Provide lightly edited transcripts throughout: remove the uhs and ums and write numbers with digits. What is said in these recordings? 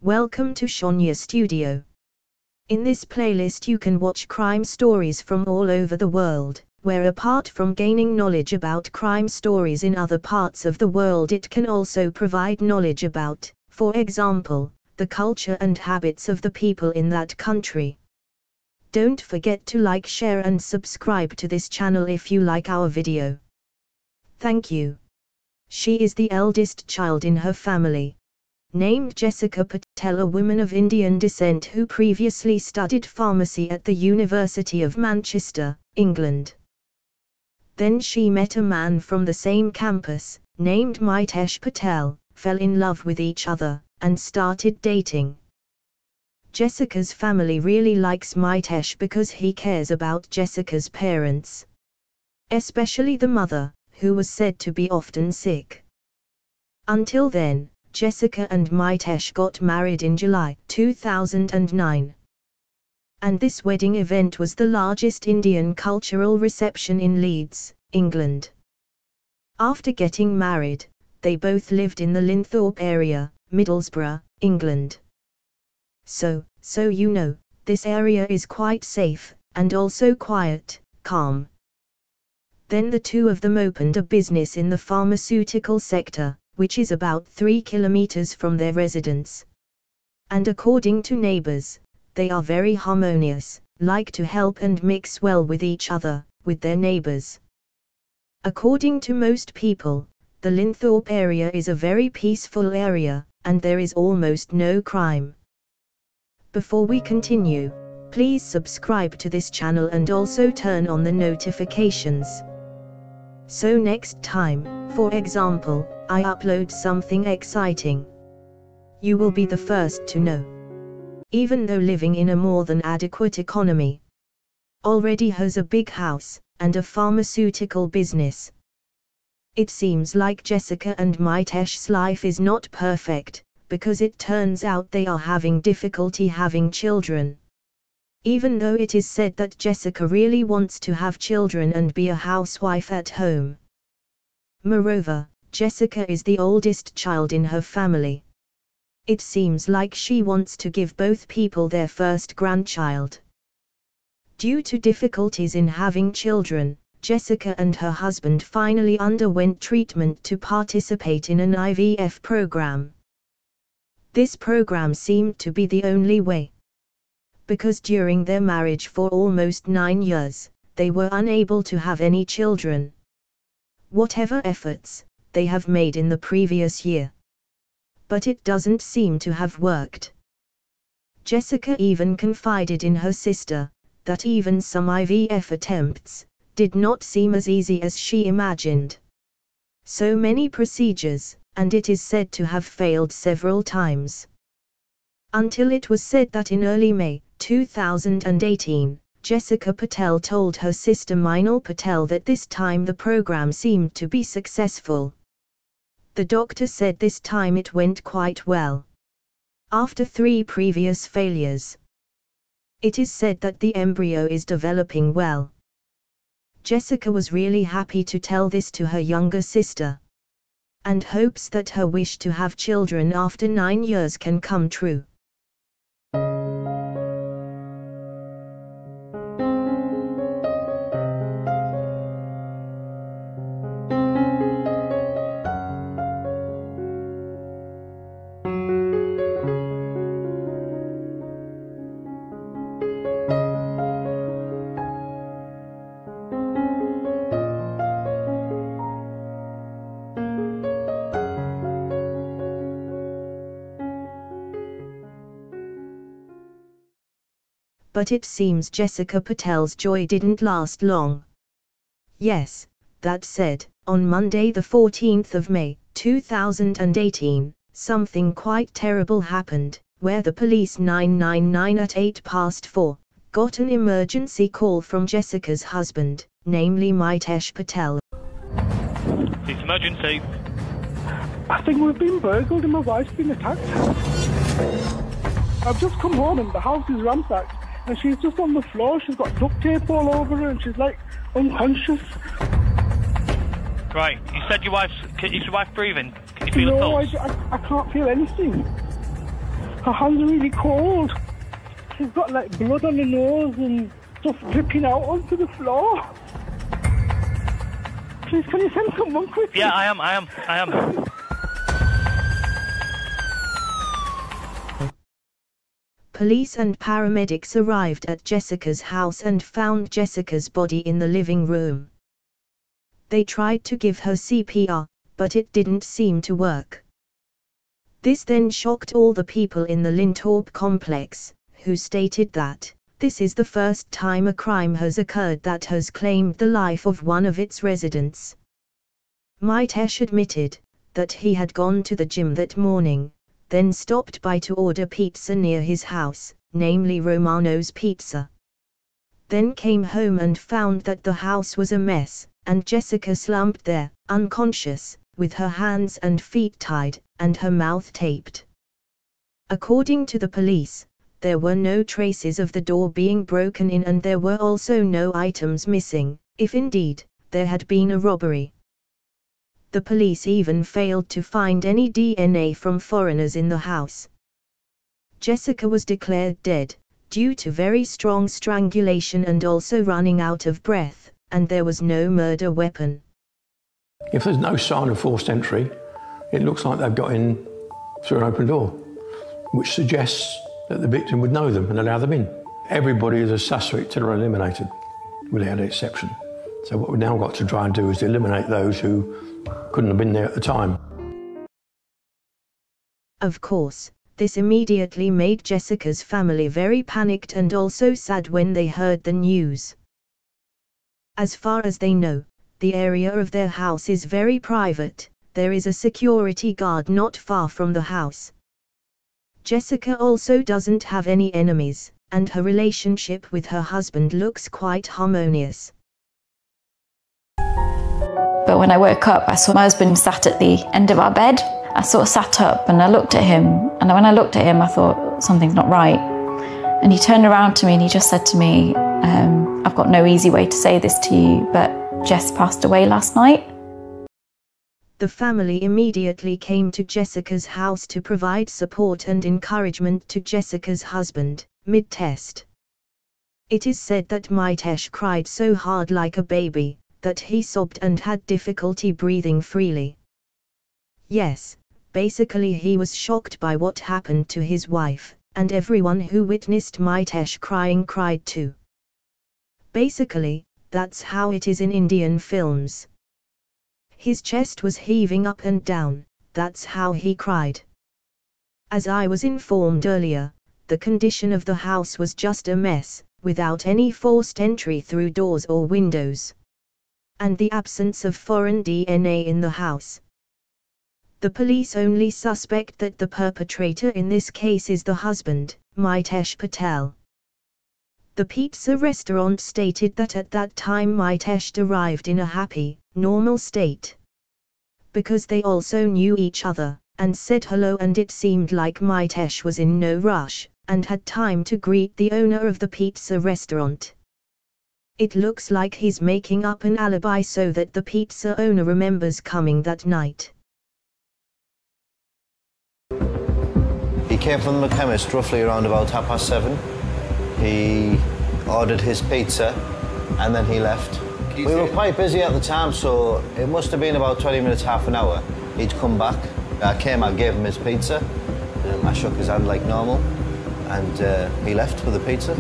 Welcome to Shonia Studio. In this playlist you can watch crime stories from all over the world, where apart from gaining knowledge about crime stories in other parts of the world, it can also provide knowledge about, for example, the culture and habits of the people in that country. Don't forget to like, share and subscribe to this channel if you like our video. Thank you. She is the eldest child in her family. Named Jessica Patel, a woman of Indian descent who previously studied pharmacy at the University of Manchester, England. Then she met a man from the same campus, named Mitesh Patel, fell in love with each other, and started dating. Jessica's family really likes Mitesh because he cares about Jessica's parents. Especially the mother, who was said to be often sick. Until then, Jessica and Mitesh got married in July 2009. And this wedding event was the largest Indian cultural reception in Leeds, England. After getting married, they both lived in the Linthorpe area, Middlesbrough, England. So you know, this area is quite safe, and also quiet, calm. Then the two of them opened a business in the pharmaceutical sector, which is about 3 kilometers from their residence. And according to neighbors, they are very harmonious, like to help and mix well with each other, with their neighbors. According to most people, the Linthorpe area is a very peaceful area, and there is almost no crime. Before we continue, please subscribe to this channel and also turn on the notifications. So next time, for example, I upload something exciting, you will be the first to know. Even though living in a more than adequate economy, already has a big house, and a pharmaceutical business. It seems like Jessica and Mitesh's life is not perfect, because it turns out they are having difficulty having children. Even though it is said that Jessica really wants to have children and be a housewife at home. Moreover, Jessica is the oldest child in her family. It seems like she wants to give both people their first grandchild. Due to difficulties in having children, Jessica and her husband finally underwent treatment to participate in an IVF program. This program seemed to be the only way. Because during their marriage for almost 9 years, they were unable to have any children. Whatever efforts they have made in the previous year. But it doesn't seem to have worked. Jessica even confided in her sister, that even some IVF attempts did not seem as easy as she imagined. So many procedures, and it is said to have failed several times. Until it was said that in early May 2018, Jessica Patel told her sister Mitesh Patel that this time the program seemed to be successful. The doctor said this time it went quite well. After 3 previous failures. It is said that the embryo is developing well. Jessica was really happy to tell this to her younger sister. And hopes that her wish to have children after 9 years can come true. But it seems Jessica Patel's joy didn't last long. Yes, that said, on Monday the 14th of May, 2018, something quite terrible happened, where the police 999 at 4:08 got an emergency call from Jessica's husband, namely Mitesh Patel. It's emergency. I think we've been burgled and my wife's been attacked. I've just come home and the house is ransacked. And she's just on the floor, she's got duct tape all over her and she's like unconscious. Right, you said is your wife breathing? Can you feel the pulse? No, I can't feel anything. Her hands are really cold. She's got like blood on her nose and stuff dripping out onto the floor. Please, can you send someone quickly? Yeah, I am. Police and paramedics arrived at Jessica's house and found Jessica's body in the living room. They tried to give her CPR, but it didn't seem to work. This then shocked all the people in the Lintorp complex, who stated that this is the first time a crime has occurred that has claimed the life of one of its residents. Mitesh admitted that he had gone to the gym that morning, then stopped by to order pizza near his house, namely Romano's Pizza. Then came home and found that the house was a mess, and Jessica slumped there, unconscious, with her hands and feet tied, and her mouth taped. According to the police, there were no traces of the door being broken in and there were also no items missing, if indeed, there had been a robbery. The police even failed to find any DNA from foreigners in the house. Jessica was declared dead, due to very strong strangulation and also running out of breath, and there was no murder weapon. If there's no sign of forced entry, it looks like they've got in through an open door, which suggests that the victim would know them and allow them in. Everybody is a suspect till they're eliminated, without exception. So what we've now got to try and do is eliminate those who couldn't have been there at the time. Of course, this immediately made Jessica's family very panicked and also sad when they heard the news. As far as they know, the area of their house is very private. There is a security guard not far from the house. Jessica also doesn't have any enemies, and her relationship with her husband looks quite harmonious. But when I woke up, I saw my husband sat at the end of our bed. I sort of sat up and I looked at him, and when I looked at him, I thought, something's not right. And he turned around to me and he just said to me, I've got no easy way to say this to you, but Jess passed away last night. The family immediately came to Jessica's house to provide support and encouragement to Jessica's husband, Mitesh. It is said that Mitesh cried so hard like a baby, that he sobbed and had difficulty breathing freely. Yes, basically he was shocked by what happened to his wife, and everyone who witnessed Mitesh crying cried too. Basically, that's how it is in Indian films. His chest was heaving up and down, that's how he cried. As I was informed earlier, the condition of the house was just a mess, without any forced entry through doors or windows. And the absence of foreign DNA in the house. The police only suspect that the perpetrator in this case is the husband, Mitesh Patel. The pizza restaurant stated that at that time Mitesh arrived in a happy, normal state. Because they also knew each other, and said hello, and it seemed like Mitesh was in no rush, and had time to greet the owner of the pizza restaurant. It looks like he's making up an alibi so that the pizza owner remembers coming that night. He came from the chemist roughly around about 7:30. He ordered his pizza and then he left. We were quite busy at the time, so it must have been about 20 minutes, half an hour. He'd come back. I gave him his pizza. I shook his hand like normal, and he left with the pizza.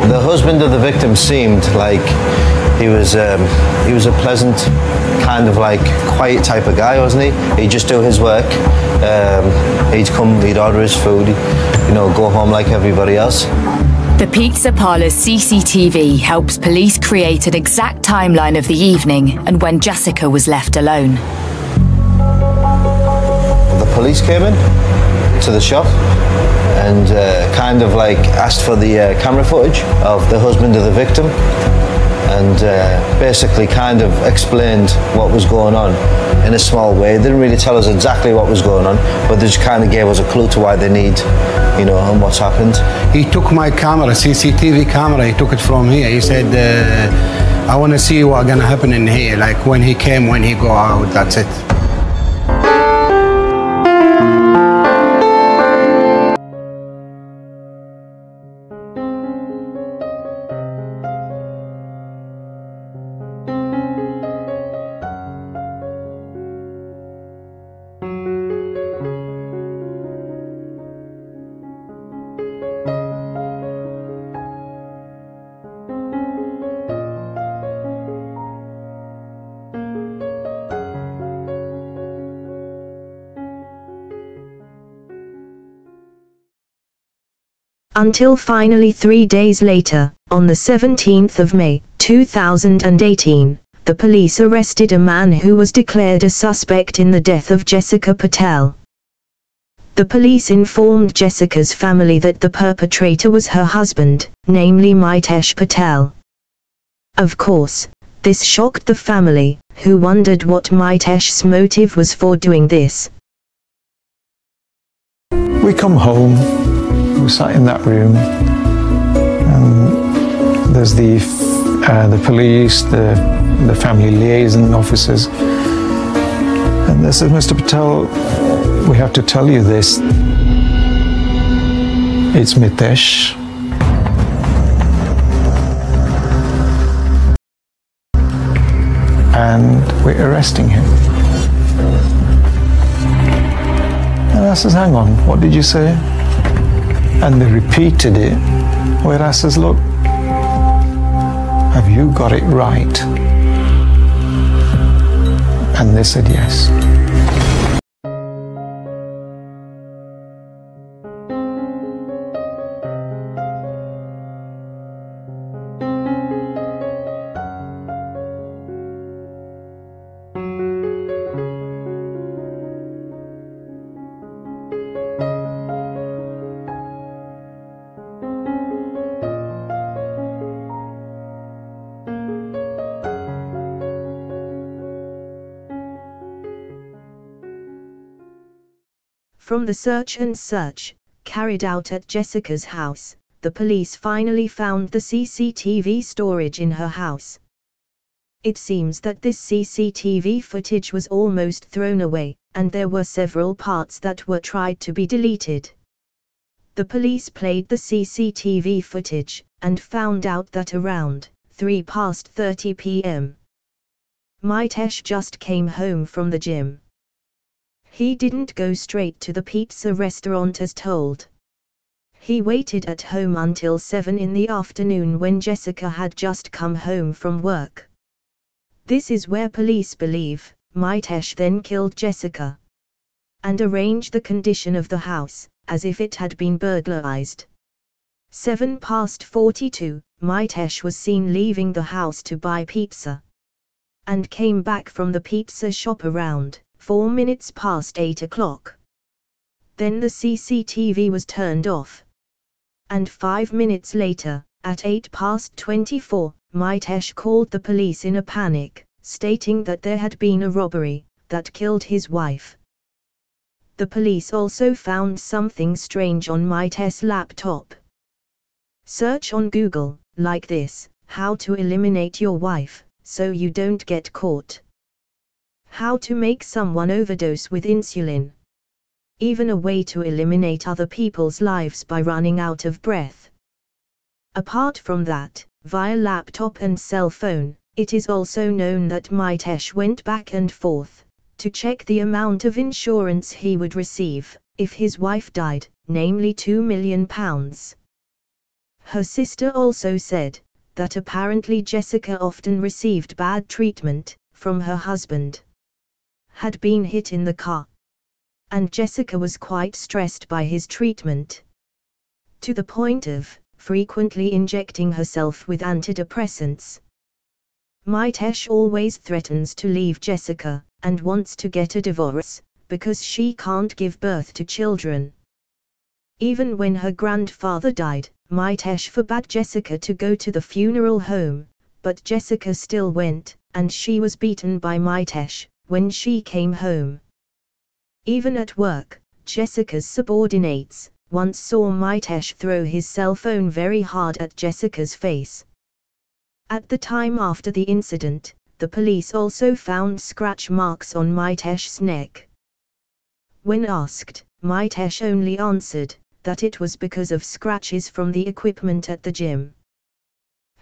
The husband of the victim seemed like he was a pleasant, kind of like quiet type of guy, wasn't he? He'd just do his work. He'd come, he'd order his food, go home like everybody else. The pizza parlour's CCTV helps police create an exact timeline of the evening and when Jessica was left alone. The police came in to the shop and kind of like asked for the camera footage of the husband of the victim, and basically kind of explained what was going on in a small way. They didn't really tell us exactly what was going on, but they just kind of gave us a clue to why they need, and what's happened. He took my camera, CCTV camera, he took it from here. He said, I want to see what's going to happen in here, like when he came, when he go out, that's it. Until finally 3 days later, on the 17th of May, 2018, the police arrested a man who was declared a suspect in the death of Jessica Patel. The police informed Jessica's family that the perpetrator was her husband, namely Mitesh Patel. Of course, this shocked the family, who wondered what Mitesh's motive was for doing this. We come home, we sat in that room, and there's the police, the family liaison officers, and they said, Mr. Patel, we have to tell you this. It's Mitesh. And we're arresting him. And I says, hang on, what did you say? And they repeated it, where I says, look, have you got it right? And they said yes. From the search carried out at Jessica's house, the police finally found the CCTV storage in her house. It seems that this CCTV footage was almost thrown away, and there were several parts that were tried to be deleted. The police played the CCTV footage, and found out that around 3:30 p.m. Mitesh just came home from the gym. He didn't go straight to the pizza restaurant as told. He waited at home until 7 in the afternoon when Jessica had just come home from work. This is where police believe Mitesh then killed Jessica and arranged the condition of the house as if it had been burglarized. 7:42, Mitesh was seen leaving the house to buy pizza and came back from the pizza shop around 4 minutes past 8 o'clock. Then the CCTV was turned off. And 5 minutes later, at 8:24, Mitesh called the police in a panic, stating that there had been a robbery that killed his wife. The police also found something strange on Mitesh's laptop. Search on Google, like this, how to eliminate your wife, so you don't get caught. How to make someone overdose with insulin. Even a way to eliminate other people's lives by running out of breath. Apart from that, via laptop and cell phone, it is also known that Mitesh went back and forth to check the amount of insurance he would receive if his wife died, namely £2 million. Her sister also said that apparently Jessica often received bad treatment from her husband. Had been hit in the car. And Jessica was quite stressed by his treatment. To the point of frequently injecting herself with antidepressants. Mitesh always threatens to leave Jessica, and wants to get a divorce, because she can't give birth to children. Even when her grandfather died, Mitesh forbade Jessica to go to the funeral home, but Jessica still went, and she was beaten by Mitesh when she came home. Even at work, Jessica's subordinates once saw Mitesh throw his cell phone very hard at Jessica's face. At the time after the incident, the police also found scratch marks on Mitesh's neck. When asked, Mitesh only answered that it was because of scratches from the equipment at the gym.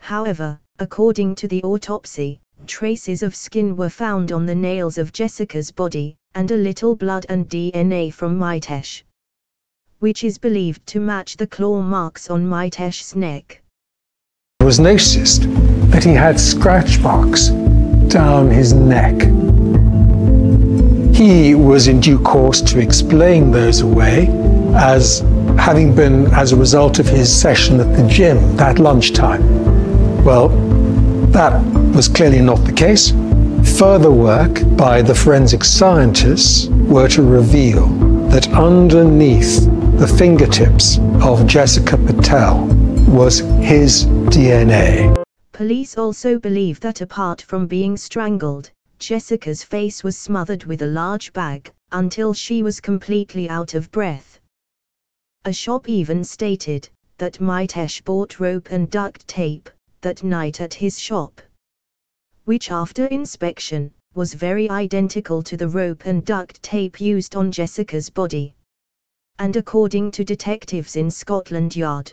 However, according to the autopsy, traces of skin were found on the nails of Jessica's body, and a little blood and DNA from Mitesh, which is believed to match the claw marks on Mitesh's neck. It was noticed that he had scratch marks down his neck. He was in due course to explain those away as having been as a result of his session at the gym at lunchtime. Well, that was clearly not the case. Further work by the forensic scientists were to reveal that underneath the fingertips of Jessica Patel was his DNA. Police also believe that apart from being strangled, Jessica's face was smothered with a large bag, until she was completely out of breath. A shop even stated that Mitesh bought rope and duct tape that night at his shop, which after inspection, was very identical to the rope and duct tape used on Jessica's body. And according to detectives in Scotland Yard,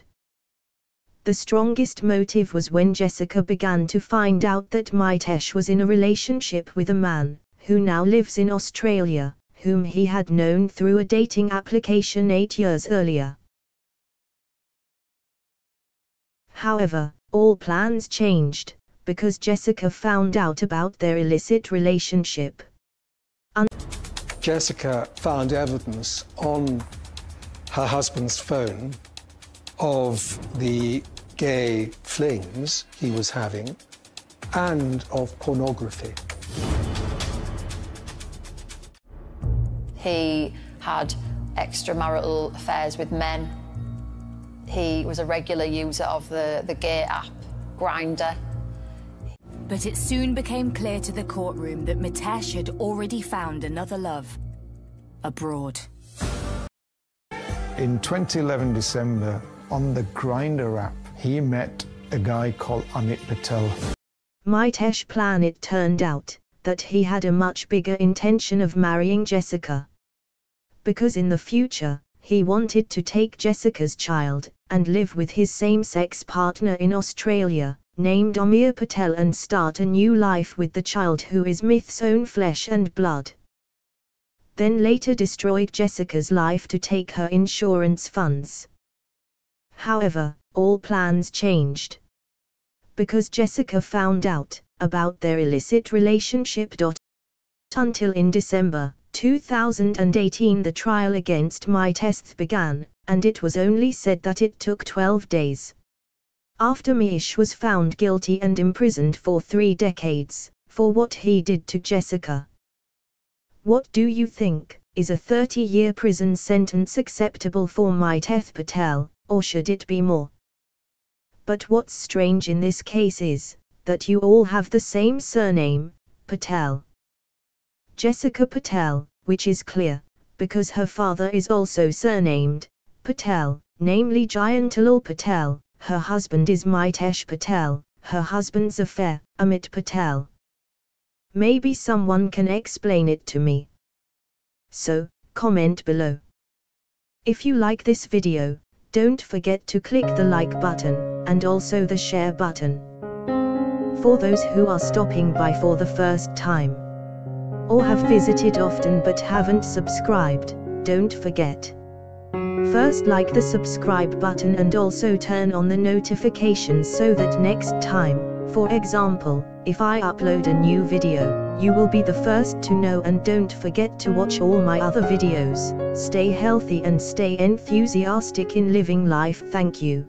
the strongest motive was when Jessica began to find out that Mitesh was in a relationship with a man, who now lives in Australia, whom he had known through a dating application 8 years earlier. However, all plans changed, because Jessica found out about their illicit relationship. Jessica found evidence on her husband's phone of the gay flings he was having and of pornography. He had extramarital affairs with men. He was a regular user of the gay app, Grindr. But it soon became clear to the courtroom that Mitesh had already found another love abroad. In 2011 December, on the Grindr app, he met a guy called Patel. Mitesh plan, it turned out that he had a much bigger intention of marrying Jessica. Because in the future, he wanted to take Jessica's child and live with his same-sex partner in Australia, named Patel, and start a new life with the child who is Myth's own flesh and blood. Then later destroyed Jessica's life to take her insurance funds. However, all plans changed, because Jessica found out about their illicit relationship. Until in December 2018 the trial against Mitesh began, and it was only said that it took 12 days. After Mitesh was found guilty and imprisoned for 3 decades, for what he did to Jessica. What do you think? Is a 30-year prison sentence acceptable for Mitesh Patel, or should it be more? But what's strange in this case is that you all have the same surname, Patel. Jessica Patel, which is clear, because her father is also surnamed Patel, namely Jayantilal Patel. Her husband is Mitesh Patel, her husband's affair, Amit Patel. Maybe someone can explain it to me. So, comment below. If you like this video, don't forget to click the like button, and also the share button. For those who are stopping by for the first time, or have visited often but haven't subscribed, don't forget. First like the subscribe button and also turn on the notifications so that next time, for example, if I upload a new video, you will be the first to know, and don't forget to watch all my other videos. Stay healthy and stay enthusiastic in living life. Thank you.